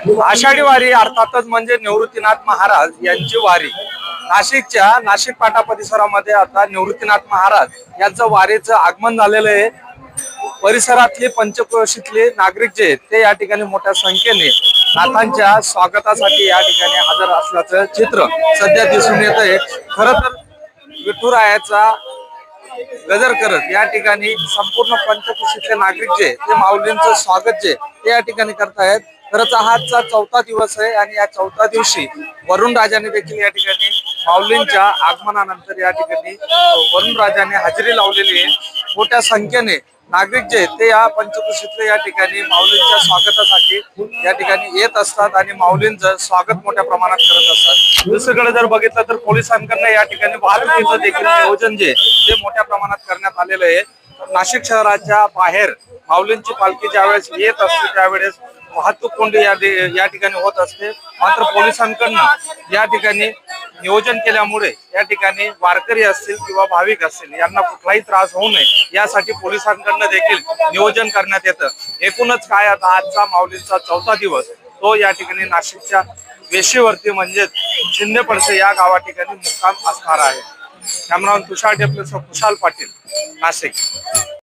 आषाढी वारी अर्थातच म्हणजे निवृत्तीनाथ महाराज यांची वारी नाशिकच्या नाशिक पाटा परिसरामध्ये आता निवृत्तीनाथ महाराज यांचं वारीचं आगमन झालेलं आहे। परिसरातले पंचक्रोशीतले नागरिक जे आहेत ते या ठिकाणी मोठ्या संख्येने नाथांच्या स्वागतासाठी या ठिकाणी हजर असल्याचं चित्र सध्या दिसून येत आहे। खरं तर विठुरायाचा गजर करत या ठिकाणी संपूर्ण पंचक्रोशीतले नागरिक जे ते माऊलींचं स्वागत जे ते या ठिकाणी करतायत। खरंच आजचा चौथा दिवस आहे आणि या चौथ्या दिवशी वरुण राजाने देखील या ठिकाणी माऊलींच्या आगमनानंतर या ठिकाणी वरुण राजाने हजेरी लावलेली आहे। मोठ्या संख्येने नागरिक जे ते या पंचक्रोशीतले या ठिकाणी माऊलींच्या स्वागतासाठी या ठिकाणी येत असतात आणि माऊलींचं स्वागत मोठ्या प्रमाणात करत असतात। दुसरीकडे जर बघितलं तर पोलिसांकडनं या ठिकाणी वाहतुकीचं देखील नियोजन जे ते मोठ्या प्रमाणात करण्यात आलेलं आहे। नाशिक शहराच्या बाहेर माऊलींची पालखी ज्यावेळेस येत असते त्यावेळेस वाहतूक कोंडी या ठिकाणी होत असते। मात्र पोलिसांकडनं या ठिकाणी नियोजन केल्यामुळे या ठिकाणी वारकरी असतील किंवा भाविक असतील यांना कुठलाही त्रास होऊ नये यासाठी पोलिसांकडनं देखील नियोजन करण्यात येतं। एकूणच काय आता आजचा माऊलींचा चौथा दिवस तो या ठिकाणी नाशिकच्या वेशीवरती म्हणजेच शिंदे पडसे या गावा ठिकाणी मुक्काम असणार आहे। कॅमेरामन तुषार टेपलेसह खुशाल पाटील, नाशिक।